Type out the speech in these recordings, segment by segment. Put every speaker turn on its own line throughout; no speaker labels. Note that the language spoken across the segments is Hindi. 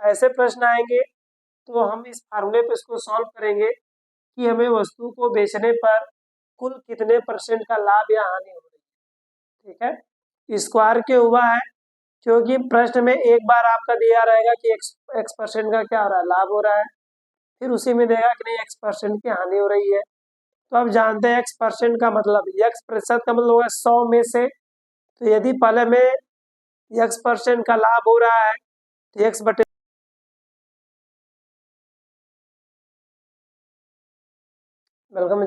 ऐसे प्रश्न आएंगे तो हम इस फार्मूले पे इसको सॉल्व करेंगे कि हमें वस्तु को बेचने पर कुल कितने % का लाभ या हानि हो रही है। ठीक है, स्क्वायर के हुआ है क्योंकि प्रश्न में एक बार आपका दिया रहेगा कि x% का क्या हो रहा है, लाभ हो रहा है, फिर उसी में देगा कि नहीं x% की हानि हो रही है। तो अब जानते हैं x% का मतलब, x% का मतलब होगा 100 में से, तो यदि पहले में x% का लाभ हो रहा है तो x बटे वेलकम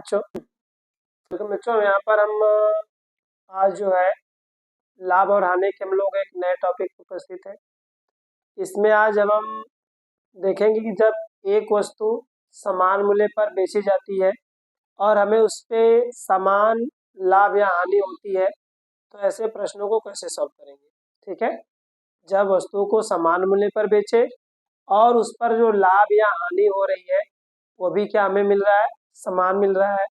बच्चों यहाँ पर हम आज जो है लाभ और हानि के हम लोग एक नए टॉपिक पर उपस्थित है। इसमें आज हम देखेंगे कि जब एक वस्तु समान मूल्य पर बेची जाती है और हमें उस पर समान लाभ या हानि होती है तो ऐसे प्रश्नों को कैसे सॉल्व करेंगे। ठीक है, जब वस्तु को समान मूल्य पर बेचे और उस पर जो लाभ या हानि हो रही है वो भी क्या हमें मिल रहा है, समान मिल रहा है,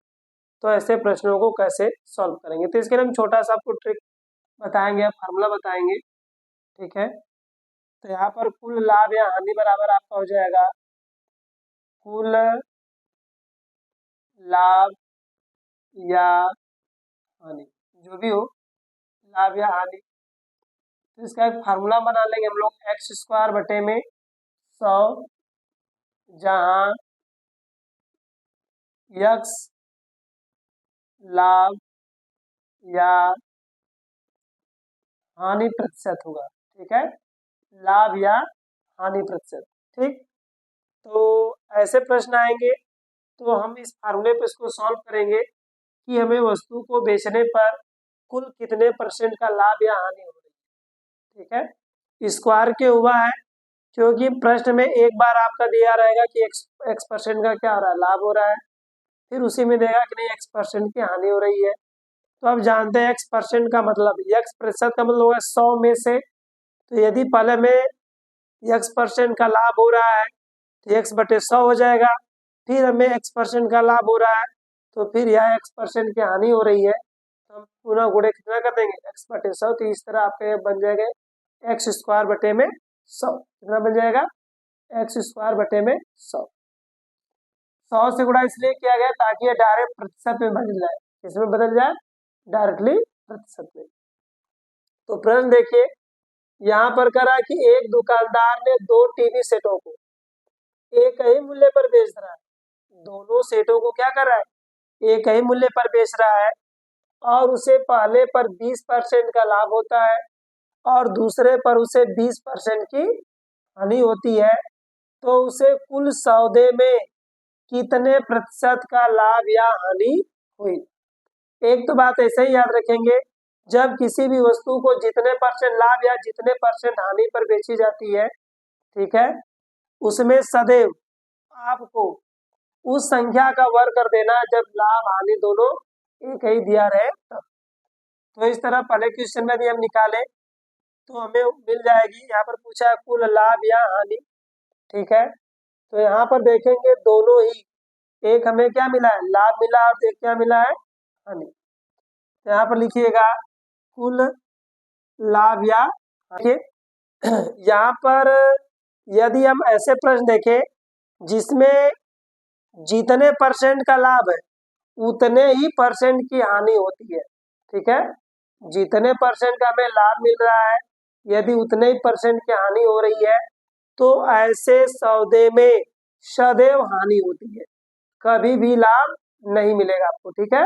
तो ऐसे प्रश्नों को कैसे सॉल्व करेंगे। तो इसके लिए हम छोटा सा आपको ट्रिक बताएंगे, फार्मूला बताएंगे। ठीक है, तो यहाँ पर कुल लाभ या हानि बराबर आपका हो जाएगा कुल लाभ या हानि, जो भी हो लाभ या हानि, तो इसका एक फार्मूला बना लेंगे हम लोग, x² बटे में 100, जहाँ x लाभ या हानि प्रतिशत होगा। ठीक है, लाभ या हानि प्रतिशत। ठीक, तो ऐसे प्रश्न आएंगे तो हम इस फार्मूले पे इसको सॉल्व करेंगे कि हमें वस्तु को बेचने पर कुल कितने % का लाभ या हानि हो रही है। ठीक है, स्क्वायर के हुआ है क्योंकि प्रश्न में एक बार आपका दिया रहेगा कि x% का क्या हो रहा है, लाभ हो रहा है, फिर उसी में देगा कि नहीं x% की हानि हो रही है। तो अब जानते हैं x% का मतलब, x% का मतलब होगा 100 में से, तो यदि पहले में x% का लाभ हो रहा है तो x बटे 100 हो जाएगा, फिर हमें x% का लाभ हो रहा है तो फिर यह x% की हानि हो रही है, तो हम पुनः गुणे कितना कर देंगे, x बटे 100। तो इस तरह आपके बन जाएगा x² बटे में 100, कितना बन जाएगा, x² बटे में 100। 100 से गुणा इसलिए किया गया ताकि ये डायरेक्ट प्रतिशत में बदल जाए, इसमें बदल जाए डायरेक्टली प्रतिशत में। तो प्रश्न देखिए, यहाँ पर करा कि एक दुकानदार ने 2 टीवी सेटों को एक ही मूल्य पर बेच रहा है, दोनों सेटों को क्या कर रहा है, एक ही मूल्य पर बेच रहा है, और उसे पहले पर 20% का लाभ होता है और दूसरे पर उसे 20% की हानि होती है, तो उसे कुल सौदे में कितने प्रतिशत का लाभ या हानि हुई। एक तो बात ऐसे ही याद रखेंगे, जब किसी भी वस्तु को जितने % लाभ या जितने % हानि पर बेची जाती है, ठीक है, उसमें सदैव आपको उस संख्या का वर्ग कर देना है जब लाभ हानि दोनों एक ही दिया रहे तब। तो इस तरह पहले क्वेश्चन में भी हम निकाले तो हमें मिल जाएगी, यहाँ पर पूछा है कुल लाभ या हानि। ठीक है, तो यहाँ पर देखेंगे दोनों ही, एक हमें क्या मिला है, लाभ मिला, और एक क्या मिला है, हानि। तो यहाँ पर लिखिएगा कुल लाभ या हानि। यहाँ पर यदि हम ऐसे प्रश्न देखें जिसमें जितने % का लाभ है उतने ही % की हानि होती है। ठीक है, जितने % का हमें लाभ मिल रहा है यदि उतने ही % की हानि हो रही है तो ऐसे सौदे में सदैव हानि होती है, कभी भी लाभ नहीं मिलेगा आपको। ठीक है,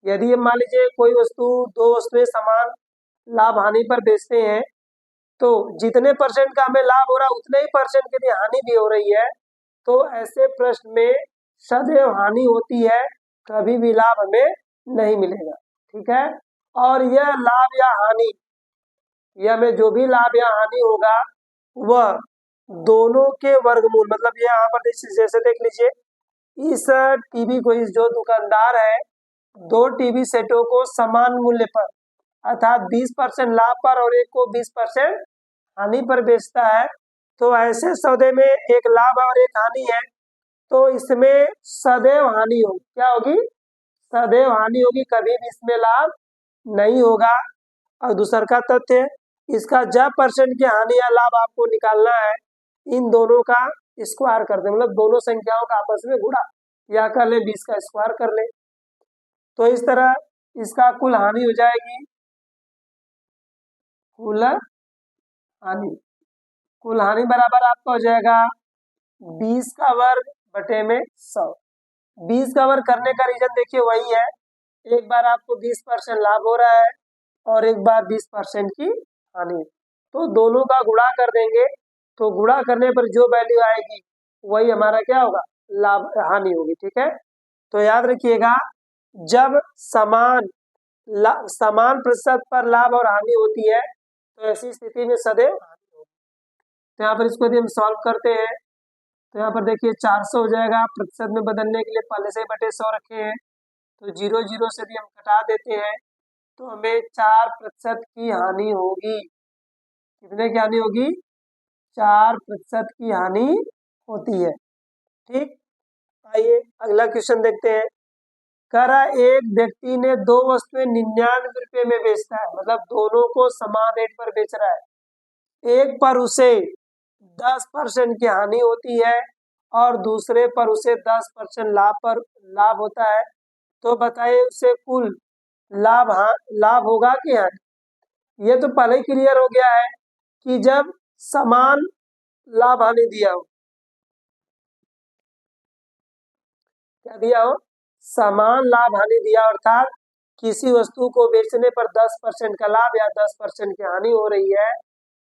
यदि मान लीजिए कोई वस्तु, 2 वस्तुएं समान लाभ हानि पर बेचते हैं तो जितने % का हमें लाभ हो रहा है उतने ही % की हानि भी हो रही है, तो ऐसे प्रश्न में सदैव हानि होती है, कभी भी लाभ हमें नहीं मिलेगा। ठीक है, और यह लाभ या हानि, यह में जो भी लाभ या हानि होगा वह दोनों के वर्गमूल, मतलब ये यहाँ पर जैसे देख लीजिए, इस टीवी को, इस जो दुकानदार है 2 टीवी सेटों को समान मूल्य पर अर्थात 20% लाभ पर और एक को 20% हानि पर बेचता है, तो ऐसे सौदे में एक लाभ और एक हानि है, तो इसमें सदैव हानि होगी, क्या होगी, सदैव हानि होगी, कभी भी इसमें लाभ नहीं होगा। और दूसरा का तथ्य, इसका जब % की हानि या लाभ आपको निकालना है इन दोनों का स्क्वायर कर दें, मतलब दोनों संख्याओं का आपस में गुणा, या कर ले 20 का स्क्वायर कर ले। तो इस तरह इसका कुल हानि हो जाएगी, कुल हानि, कुल हानि बराबर आपका हो जाएगा 20 का वर्ग बटे में 100। 20 का वर्ग करने का रीजन देखिए वही है, एक बार आपको 20% लाभ हो रहा है और एक बार 20% की हानि, तो दोनों का गुणा कर देंगे, तो गुणा करने पर जो वैल्यू आएगी वही हमारा क्या होगा, लाभ हानि होगी। ठीक है, तो याद रखिएगा जब समान प्रतिशत पर लाभ और हानि होती है तो ऐसी स्थिति में सदैव हानि होगी। तो यहाँ पर इसको यदि हम सॉल्व करते हैं तो यहाँ पर देखिए 400 हो जाएगा, प्रतिशत में बदलने के लिए पहले से बटे 100 रखे हैं, तो 0 0 से भी हम घटा देते हैं तो हमें 4% की हानि होगी। कितने की हानि होगी, 4% की हानि होती है। ठीक, आइए अगला क्वेश्चन देखते हैं। कह रहा एक व्यक्ति ने दो वस्तुएं 99 रुपए में बेचता है, मतलब दोनों को समान रेट पर बेच रहा है, एक पर उसे 10% की हानि होती है और दूसरे पर उसे 10% लाभ होता है, तो बताइए उसे कुल लाभ होगा कि हानि। ये तो पहले ही क्लियर हो गया है कि जब समान लाभ हानि दिया हो, क्या दिया हो, समान लाभ हानि दिया, अर्थात किसी वस्तु को बेचने पर 10% का लाभ या 10% की हानि हो रही है,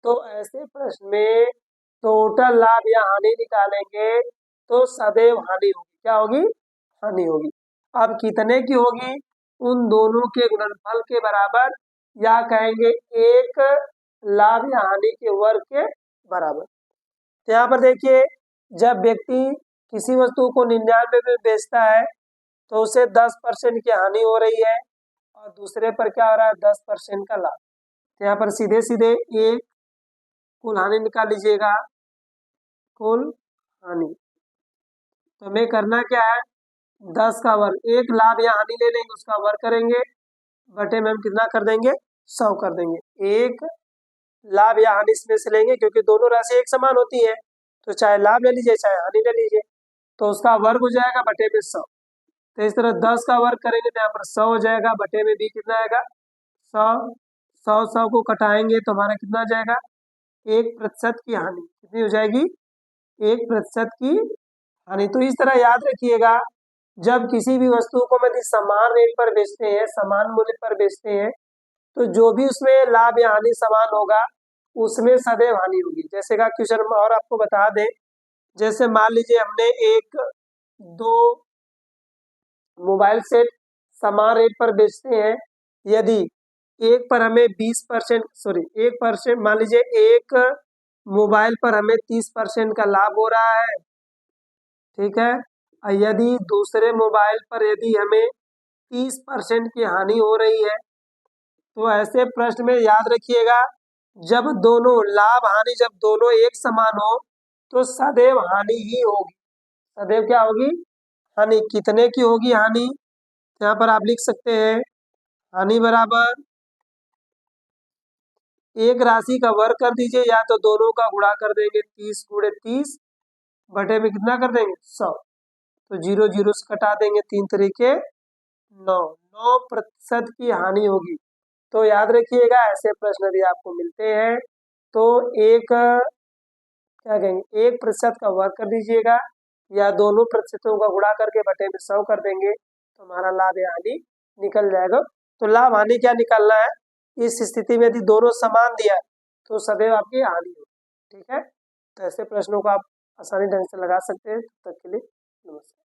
तो ऐसे प्रश्न में टोटल लाभ या हानि निकालेंगे तो सदैव हानि होगी। क्या होगी, हानि होगी। अब कितने की होगी, उन दोनों के गुणनफल के बराबर, या कहेंगे एक लाभ या हानि के वर्ग के बराबर। तो यहाँ पर देखिए जब व्यक्ति किसी वस्तु को 99 में बेचता है तो उसे 10% की हानि हो रही है और दूसरे पर क्या हो रहा है, 10% का लाभ। तो यहाँ पर सीधे सीधे एक कुल हानि निकाल लीजिएगा, कुल हानि, तो हमें करना क्या है, 10 का वर्ग, एक लाभ या हानि ले लेंगे उसका वर्ग करेंगे, बटे में हम कितना कर देंगे, 100 कर देंगे। एक लाभ या हानि इसमें से लेंगे क्योंकि दोनों राशि एक समान होती है, तो चाहे लाभ ले लीजिए चाहे हानि ले लीजिए, तो उसका वर्ग हो जाएगा बटे में 100। तो इस तरह 10 का वर्ग करेंगे तो यहाँ पर 100 हो जाएगा, बटे में भी कितना आएगा, 100। 100 को कटाएंगे तो हमारा कितना आ जाएगा, 1% की हानि, कितनी हो जाएगी, 1% की हानि। तो इस तरह याद रखिएगा जब किसी भी वस्तु को यदि समान रेट पर बेचते हैं, समान मूल्य पर बेचते हैं, तो जो भी उसमें लाभ या हानि समान होगा उसमें सदैव हानि होगी। जैसे का क्वेश्चन और आपको बता दें, जैसे मान लीजिए हमने दो मोबाइल सेट समान रेट पर बेचते हैं, यदि एक पर हमें 1% मान लीजिए एक मोबाइल पर हमें 30% का लाभ हो रहा है, ठीक है, और यदि दूसरे मोबाइल पर यदि हमें 30% की हानि हो रही है, तो ऐसे प्रश्न में याद रखिएगा जब दोनों लाभ हानि जब दोनों एक समान हो तो सदैव हानि ही होगी। सदैव क्या होगी, हानि। कितने की होगी हानि, यहाँ पर आप लिख सकते हैं हानि बराबर एक राशि का वर्ग कर दीजिए, या तो दोनों का गुणा कर देंगे, 30 गुणे 30 बटे में कितना कर देंगे, 100। तो 0 0 से कटा देंगे, 3 तरीके 9% की हानि होगी। तो याद रखिएगा ऐसे प्रश्न यदि आपको मिलते हैं तो क्या कहेंगे, 1% का वर्ग कर दीजिएगा या दोनों प्रतिशतों का गुणा करके बटे में 100 कर देंगे, तो हमारा लाभ या हानि निकल जाएगा। तो लाभ हानि क्या निकालना है, इस स्थिति में यदि दोनों समान दिया तो सदैव आपकी हानि हो। ठीक है, तो ऐसे प्रश्नों को आप आसानी ढंग से लगा सकते हैं। तब तक के लिए नमस्कार।